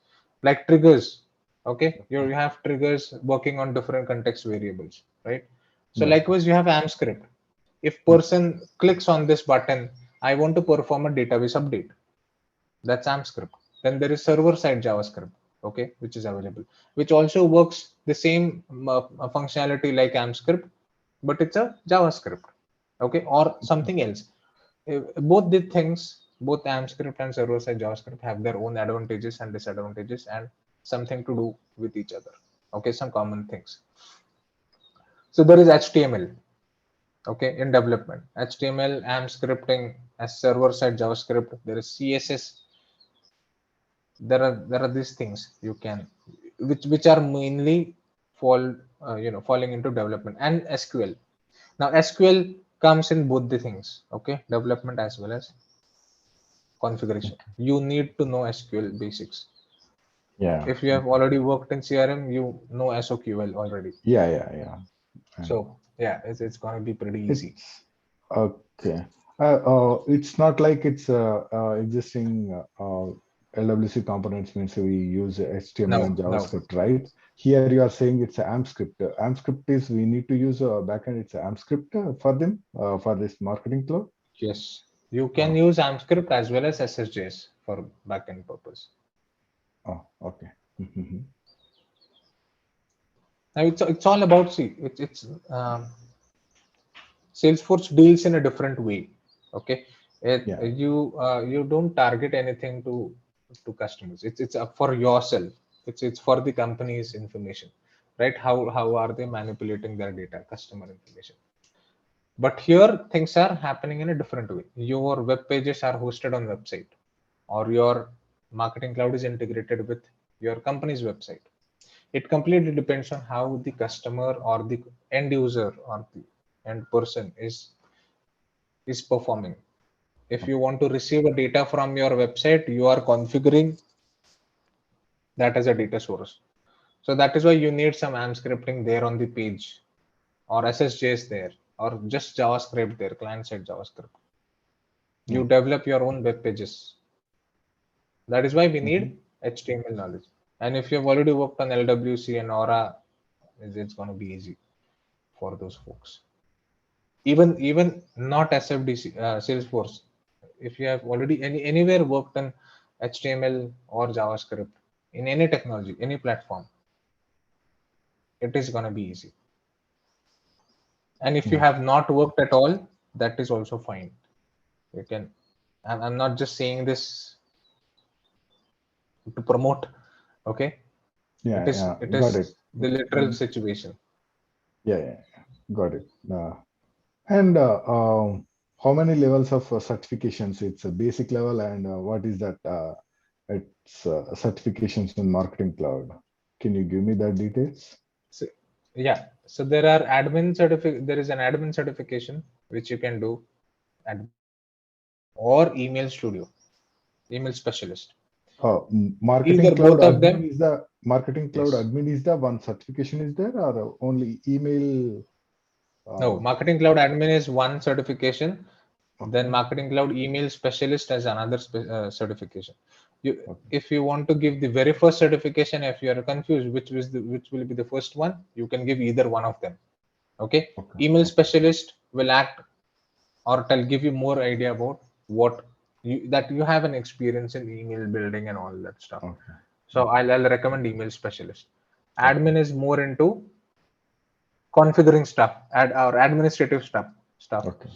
Speaker 2: like triggers. Okay, you have triggers working on different context variables, right? So
Speaker 4: Yeah.
Speaker 2: likewise, you have AMP script. If person clicks on this button, I want to perform a database update. That's AMP script. Then there is server side JavaScript, okay, which is available, which also works the same functionality like AMP script, but it's a JavaScript, okay, or something else. Both the things, both AMP script and server side JavaScript have their own advantages and disadvantages and something to do with each other. Okay, some common things. So there is HTML, okay, in development. HTML, AMP scripting as server side JavaScript. There is CSS. There are these things you can, which are mainly falling into development, and SQL. Now SQL comes in both the things, okay, development as well as configuration. You need to know SQL basics.
Speaker 4: Yeah.
Speaker 2: If you have already worked in CRM, you know SOQL already.
Speaker 4: Yeah. Yeah. Yeah.
Speaker 2: So yeah, it's going to be pretty easy.
Speaker 4: It's okay. It's not like it's existing LWC components means we use HTML and
Speaker 2: No.
Speaker 4: JavaScript, right? Here you are saying it's a AMP script. AMP script is we need to use a backend. It's a AMP script for them for this marketing cloud.
Speaker 2: Yes, you can use AMP script as well as SSJS for backend purpose.
Speaker 4: Oh, okay. Mhm.
Speaker 2: Now it's all about, see, it's Salesforce deals in a different way. Okay,
Speaker 4: Yeah.
Speaker 2: you don't target anything to customers. It's up for yourself. It's for the company's information, right? How are they manipulating their data, customer information? But here things are happening in a different way. Your web pages are hosted on website, or your marketing cloud is integrated with your company's website. It completely depends on how the customer or the end user or the end person is performing. If you want to receive a data from your website, you are configuring that as a data source. So that is why you need some AMP scripting there on the page, or SSJS there, or just JavaScript there, client side JavaScript. You develop your own web pages. That is why we need HTML knowledge. And if you've already worked on LWC and Aura, it's going to be easy for those folks. Even not SFDC, Salesforce. If you have already anywhere worked on HTML or JavaScript in any technology, any platform, it is going to be easy. And if you have not worked at all, that is also fine. You can. I'm not just saying this to promote. Okay.
Speaker 4: Yeah.
Speaker 2: It is.
Speaker 4: Yeah.
Speaker 2: It
Speaker 4: Got
Speaker 2: is
Speaker 4: it.
Speaker 2: the literal situation.
Speaker 4: Yeah. Yeah. Got it. And how many levels of certifications? It's a basic level, and what is that? It's certifications in Marketing Cloud. Can you give me that details?
Speaker 2: So, yeah. So there are admin certificate. There is an admin certification which you can do, or email studio, email specialist.
Speaker 4: Marketing
Speaker 2: Either
Speaker 4: Cloud
Speaker 2: both of
Speaker 4: admin
Speaker 2: them.
Speaker 4: is the Marketing Cloud
Speaker 2: Yes.
Speaker 4: admin is the one certification is there, or only email?
Speaker 2: No, Marketing Cloud admin is one certification. Then
Speaker 4: Okay.
Speaker 2: Marketing Cloud email specialist as another certification.
Speaker 4: Okay.
Speaker 2: If you want to give the very first certification, if you are confused which will be the first one, you can give either one of them. Okay.
Speaker 4: Okay.
Speaker 2: Email specialist will act, or tell, give you more idea about what you have an experience in email building and all that stuff.
Speaker 4: Okay.
Speaker 2: So I'll recommend email specialist.
Speaker 4: Okay.
Speaker 2: Admin is more into configuring stuff, or administrative stuff
Speaker 4: Okay.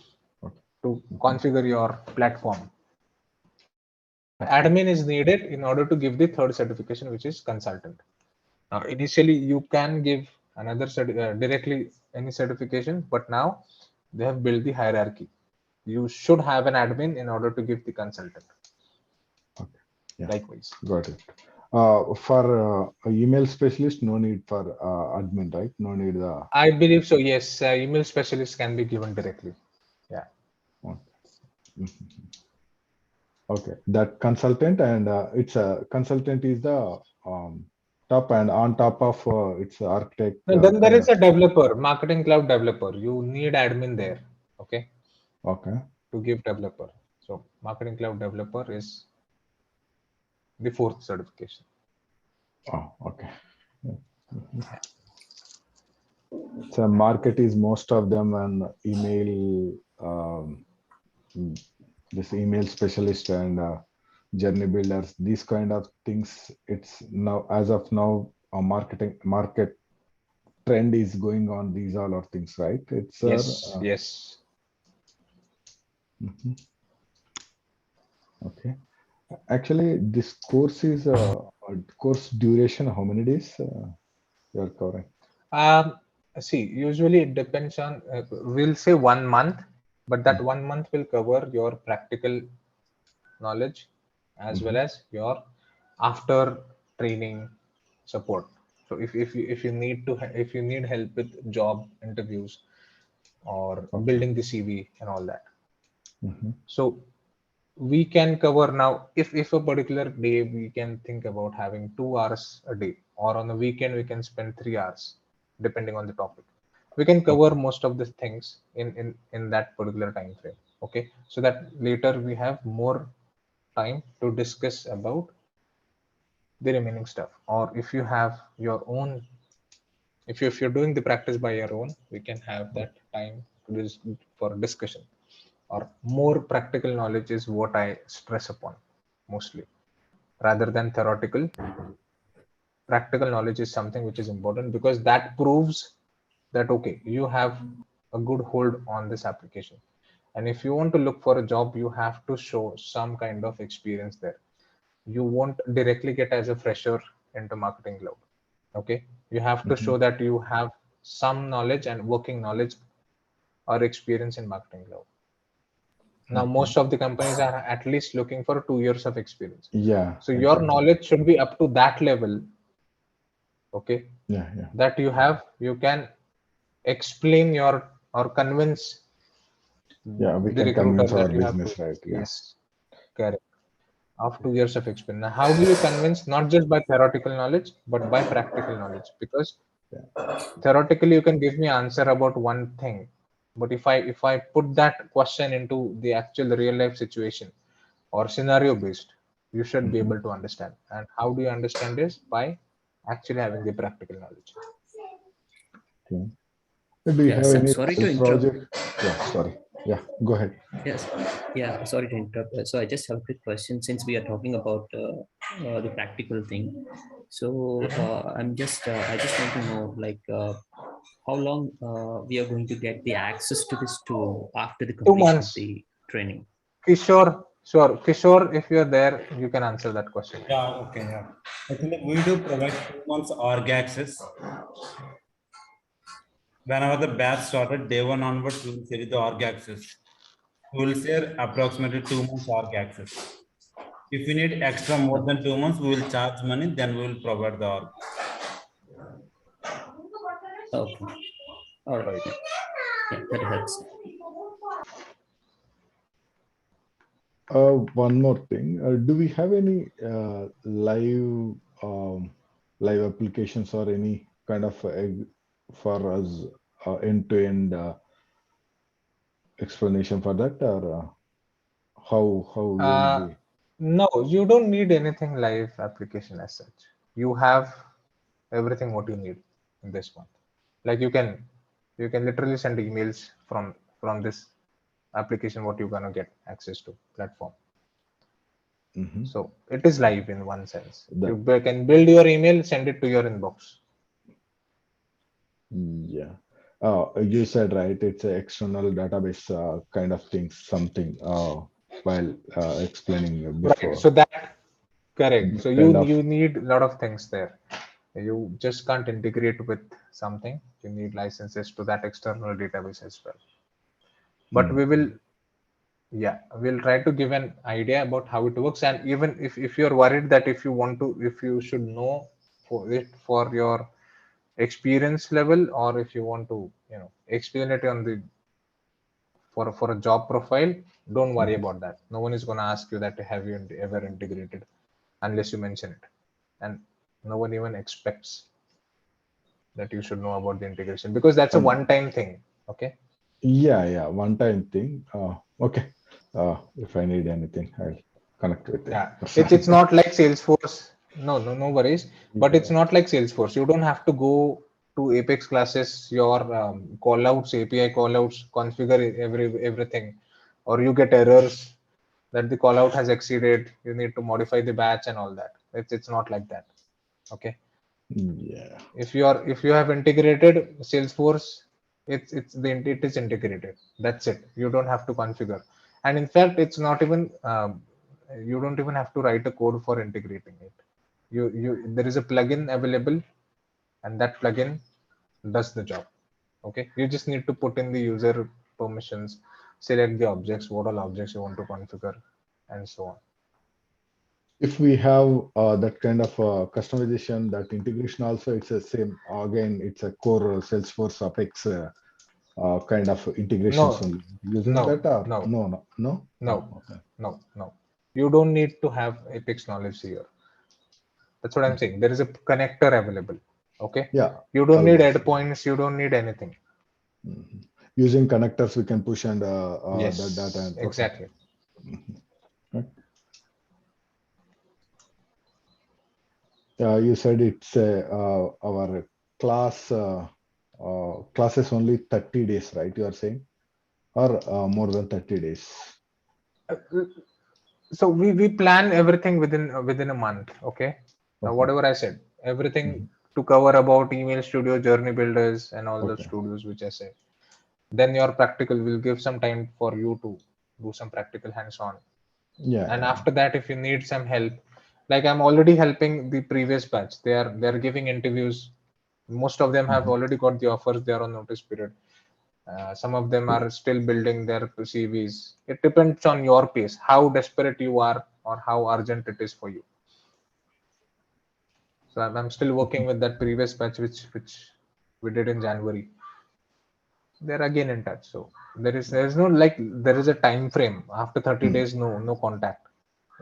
Speaker 4: Okay.
Speaker 2: to configure your platform. Admin is needed in order to give the third certification, which is consultant. Now, initially you can give another directly any certification, but now they have built the hierarchy. You should have an admin in order to give the consultant.
Speaker 4: Okay. Yeah.
Speaker 2: Likewise.
Speaker 4: Got it. For email specialist, no need for admin, right? No need the.
Speaker 2: I believe so. Yes, email specialist can be given directly. Yeah.
Speaker 4: Okay. Okay. That consultant, and it's a consultant is the top, and on top of it's architect.
Speaker 2: And then there
Speaker 4: kind
Speaker 2: is a
Speaker 4: of-
Speaker 2: developer, marketing cloud developer. You need admin there, okay,
Speaker 4: Okay.
Speaker 2: to give developer. So marketing cloud developer is the fourth certification.
Speaker 4: Oh, okay. So market is most of them and email, this email specialist and journey builders, these kind of things. It's now, as of now, a market trend is going on. These all are things, right? It's
Speaker 2: Yes, yes.
Speaker 4: mhm. Okay. Actually, this course is course duration. How many days you are covering?
Speaker 2: See, usually it depends on, we'll say 1 month, but that 1 month will cover your practical knowledge as well as your after training support. So if you need to if you need help with job interviews or
Speaker 4: Okay.
Speaker 2: building the CV and all that,
Speaker 4: Mhm.
Speaker 2: so we can cover now. If a particular day we can think about having 2 hours a day, or on the weekend we can spend 3 hours, depending on the topic. We can cover most of the things in that particular time frame. Okay, so that later we have more time to discuss about the remaining stuff. Or if you have your own, if you're doing the practice by your own, we can have that time for discussion. Or more practical knowledge is what I stress upon mostly, rather than theoretical. Practical knowledge is something which is important, because that proves that okay, you have a good hold on this application. And if you want to look for a job, you have to show some kind of experience there. You won't directly get as a fresher into marketing cloud. Okay, you have to show that you have some knowledge and working knowledge or experience in marketing cloud. Now most of the companies are at least looking for 2 years of experience,
Speaker 4: Yeah,
Speaker 2: so your
Speaker 4: exactly.
Speaker 2: knowledge should be up to that level. Okay,
Speaker 4: Yeah, yeah.
Speaker 2: that you can explain your or convince
Speaker 4: Yeah, we
Speaker 2: the
Speaker 4: can
Speaker 2: recruiter
Speaker 4: convince our
Speaker 2: that you have to.
Speaker 4: business, right? Yeah.
Speaker 2: Yes, correct. Of 2 years of experience. Now, how do you convince? Not just by theoretical knowledge, but by practical knowledge. Because theoretically, you can give me answer about one thing, but if I put that question into the actual real life situation or scenario based, you should be able to understand. And how do you understand this? By actually having the practical knowledge.
Speaker 4: Okay. Do you have
Speaker 3: Yes, I'm
Speaker 4: any
Speaker 3: sorry to
Speaker 4: real
Speaker 3: interrupt.
Speaker 4: project? Yeah, sorry. Yeah, go ahead.
Speaker 3: Yes, yeah, sorry to interrupt. So I just have a quick question, since we are talking about the practical thing. So I just want to know, like, how long we are going to get the access to this tool after the
Speaker 2: Two
Speaker 3: completion of
Speaker 2: months.
Speaker 3: the training?
Speaker 2: Kishore, sure. Kishore, if you're there, you can answer that question.
Speaker 1: Yeah, okay, yeah. Actually, we do provide 2 months org access. Whenever the batch started, day one onwards, we will share the org access. We will share approximately 2 months org access. If you need extra more than 2 months, we will charge money, then we will provide the org.
Speaker 3: Okay, all right. Yeah, that helps.
Speaker 4: One more thing. Do we have any live applications or any kind of for us end-to-end explanation for that, or how will
Speaker 2: Uh,
Speaker 4: we?
Speaker 2: no, you don't need anything live application as such. You have everything what you need in this one. Like you can literally send emails from this application what you're gonna get access to platform.
Speaker 4: Mhm.
Speaker 2: So it is live in one sense. You
Speaker 4: That
Speaker 2: can build your email, send it to your inbox.
Speaker 4: Yeah. You said right. It's an external database kind of thing. Something while explaining
Speaker 2: Right.
Speaker 4: before.
Speaker 2: So that correct.
Speaker 4: This
Speaker 2: So you
Speaker 4: kind of
Speaker 2: you need a lot of things there. You just can't integrate with something. You need licenses to that external database as well. But
Speaker 4: Hmm.
Speaker 2: we'll try to give an idea about how it works. And even if you're worried that if you should know for your experience level, or if you want to explain it on the for a job profile, don't worry about that. No one is going to ask you that have you ever integrated, unless you mention it. And No one even expects that you should know about the integration, because that's a
Speaker 4: Um,
Speaker 2: one-time thing. Okay.
Speaker 4: yeah, one time thing. Okay. If I need anything, I'll connect with
Speaker 2: Yeah,
Speaker 4: it.
Speaker 2: it's not like Salesforce. No worries. But it's
Speaker 4: Yeah.
Speaker 2: not like Salesforce. You don't have to go to Apex classes, your callouts, API callouts, configure everything, or you get errors that the callout has exceeded. You need to modify the batch and all that. It's not like that. Okay.
Speaker 4: Yeah.
Speaker 2: If you have integrated Salesforce, it is integrated. That's it. You don't have to configure. And in fact, it's not even you don't even have to write a code for integrating it. You there is a plugin available, and that plugin does the job. Okay, you just need to put in the user permissions, select the objects, what all objects you want to configure, and so on.
Speaker 4: If we have that kind of customization, that integration also, it's the same. Again, it's a core Salesforce Apex kind of integrations
Speaker 2: No,
Speaker 4: only. Using
Speaker 2: no,
Speaker 4: that or
Speaker 2: no,
Speaker 4: no?
Speaker 2: no,
Speaker 4: Okay.
Speaker 2: no. You don't need to have Apex knowledge here. That's what I'm saying. There is a connector available. Okay.
Speaker 4: Yeah,
Speaker 2: You don't need
Speaker 4: always.
Speaker 2: endpoints. You don't need anything.
Speaker 4: Mhm. Using connectors, we can push and the data.
Speaker 2: Yes,
Speaker 4: And, okay.
Speaker 2: exactly.
Speaker 4: Right. You said it's our classes only 30 days, right? You are saying, or more than 30 days.
Speaker 2: Uh, So we plan everything within a month. Okay.
Speaker 4: Okay.
Speaker 2: Whatever I said, everything
Speaker 4: Mhm.
Speaker 2: to cover about Email Studio, Journey Builders, and all those
Speaker 4: Okay.
Speaker 2: studios which I said. Then your practical will give some time for you to do some practical hands-on.
Speaker 4: Yeah.
Speaker 2: And
Speaker 4: Yeah.
Speaker 2: after that, if you need some help, like I'm already helping the previous batch. They're giving interviews. Most of them have
Speaker 4: Mhm.
Speaker 2: already got the offers. They are on notice period. Some of them are still building their CVs. It depends on your pace, how desperate you are, or how urgent it is for you. So I'm still working with that previous batch, which we did in January. They're again in touch. So there is no, like, there is a time frame. After 30
Speaker 4: Mm.
Speaker 2: days, no contact.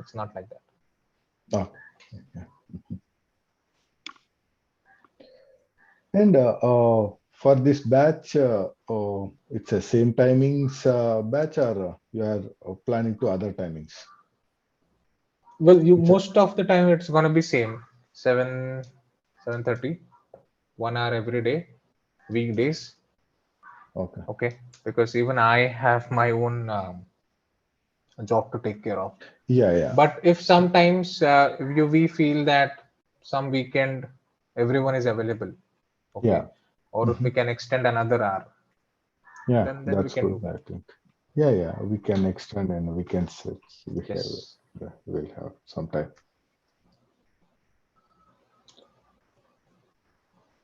Speaker 2: It's not like that.
Speaker 4: Ah, okay. And for this batch, it's a same timings batch, or you are planning to other timings?
Speaker 2: Well, you
Speaker 4: Which are,
Speaker 2: most of the time it's gonna be same 7:30, 1 hour every day, weekdays.
Speaker 4: okay.
Speaker 2: Okay, because even I have my own job to take care of.
Speaker 4: Yeah.
Speaker 2: But if sometimes we feel that some weekend everyone is available,
Speaker 4: Yeah.
Speaker 2: okay, or if we
Speaker 4: Mhm.
Speaker 2: can extend another hour,
Speaker 4: Yeah,
Speaker 2: then we
Speaker 4: that's
Speaker 2: can
Speaker 4: good,
Speaker 2: do
Speaker 4: I
Speaker 2: that.
Speaker 4: think. Yeah. We can extend and we can switch.
Speaker 2: Yes.
Speaker 4: We'll have some time.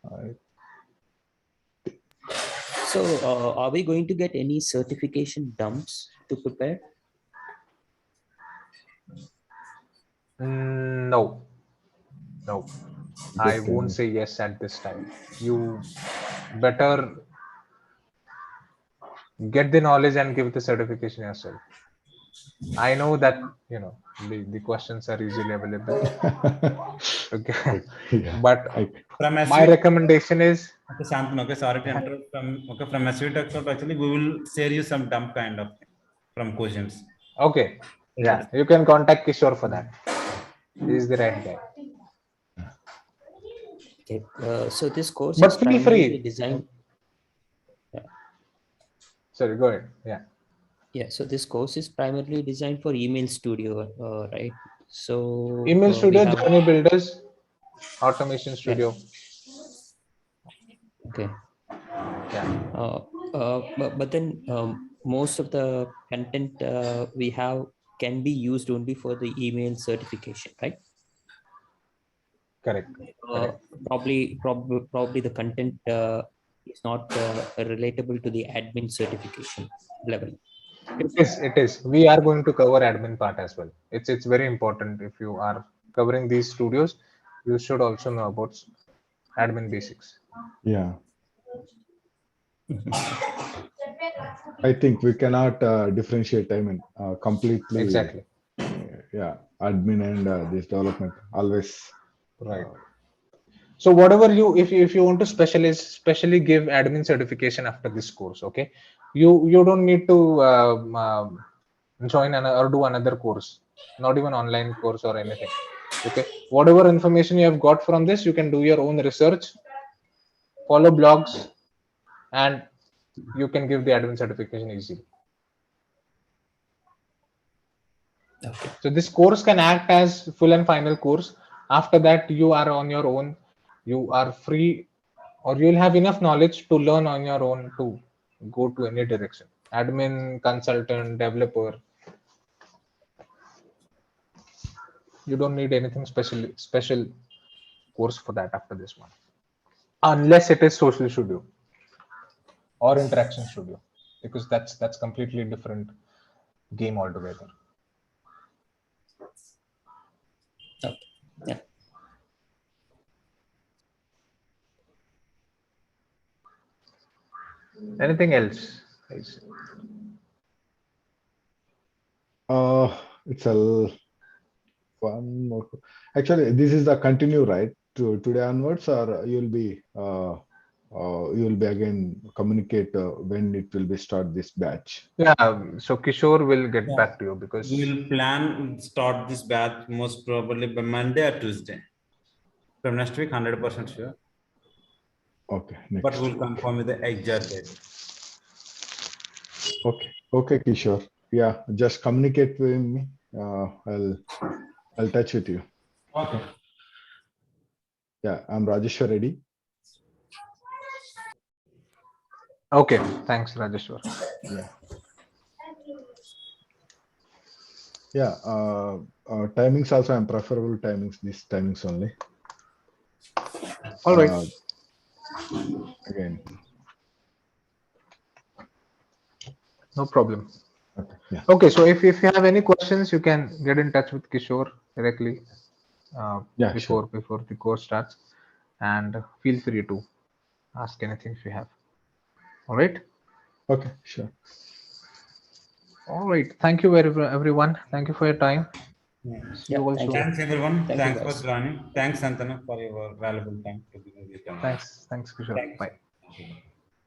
Speaker 4: I-
Speaker 3: So, are we going to get any certification dumps to prepare?
Speaker 2: No, no.
Speaker 4: They
Speaker 2: I won't
Speaker 4: can.
Speaker 2: say yes at this time. You better get the knowledge and give the certification yourself. I know that the questions are easily available. Okay.
Speaker 4: Yeah.
Speaker 2: But
Speaker 4: I,
Speaker 1: From
Speaker 2: my
Speaker 1: SVT,
Speaker 2: recommendation is
Speaker 1: okay, Shantanu, okay, sorry to interrupt. From SVT Expert, actually, we will share you some dump kind of thing from questions.
Speaker 2: okay.
Speaker 1: Yes.
Speaker 2: Yeah, you can contact Kishore for that. He is the right guy.
Speaker 3: Okay. So this course is
Speaker 2: But feel
Speaker 3: primarily
Speaker 2: free.
Speaker 3: designed.
Speaker 2: Sorry, go ahead. Yeah.
Speaker 3: Yeah. So this course is primarily designed for Email Studio, right? So
Speaker 2: Email
Speaker 3: we
Speaker 2: Studio,
Speaker 3: have.
Speaker 2: Journey Builders, Automation
Speaker 3: Yeah.
Speaker 2: Studio.
Speaker 3: Okay.
Speaker 2: Yeah,
Speaker 3: But then most of the content we have can be used only for the email certification, right?
Speaker 2: correct.
Speaker 3: Uh,
Speaker 2: Correct.
Speaker 3: probably the content is not relatable to the admin certification level.
Speaker 2: It is. It is. We are going to cover admin part as well. It's very important. If you are covering these studios, you should also know about admin basics.
Speaker 4: yeah. I think we cannot differentiate. I mean, completely.
Speaker 2: Exactly.
Speaker 4: Yeah, admin and this development always
Speaker 2: Right. So whatever you, if you want to specially give admin certification after this course, okay, you don't need to join or do another course, not even online course or anything. Okay, whatever information you have got from this, you can do your own research, follow blogs, and you can give the admin certification easily.
Speaker 3: Okay.
Speaker 2: So this course can act as full and final course. After that, you are on your own. You are free, or you'll have enough knowledge to learn on your own to go to any direction. Admin, consultant, developer. You don't need anything special course for that after this one, unless it is Social Studio or Interaction Studio, because that's completely different game altogether.
Speaker 3: Okay. Yeah.
Speaker 2: Anything else, guys?
Speaker 4: It's a one more. Actually, this is the continue, right? To today onwards, or you'll be again communicate when it will be start this batch.
Speaker 2: Yeah. So Kishore will get
Speaker 1: Yeah.
Speaker 2: back to you because
Speaker 1: We will plan start this batch most probably by Monday or Tuesday. From next week, 100% sure.
Speaker 4: Okay, next.
Speaker 1: But we'll confirm with the exact date.
Speaker 4: Okay, Kishore. Yeah, just communicate with me. I'll touch with you.
Speaker 1: Okay.
Speaker 4: Yeah, I'm Rajeshwar Reddy.
Speaker 2: okay. Thanks, Rajeshwar.
Speaker 4: Yeah, timings also I'm preferable timings. These timings only.
Speaker 2: All right.
Speaker 4: Again.
Speaker 2: No problem.
Speaker 4: Okay. Yeah.
Speaker 2: Okay, so if you have any questions, you can get in touch with Kishore directly
Speaker 4: Yeah.
Speaker 2: before
Speaker 4: Sure.
Speaker 2: before the course starts, and feel free to ask anything if you have. All right.
Speaker 4: Okay. Sure.
Speaker 2: All right. Thank you everyone. Thank you for your time. See you all
Speaker 3: Thank
Speaker 2: soon.
Speaker 3: you.
Speaker 1: Thanks everyone.
Speaker 3: Thank you,
Speaker 1: Thanks
Speaker 3: guys.
Speaker 1: for joining. Thanks Santanu for your valuable time to give me this time.
Speaker 2: Thanks, Kishore.
Speaker 1: Thanks.
Speaker 2: Bye.
Speaker 1: Thank you.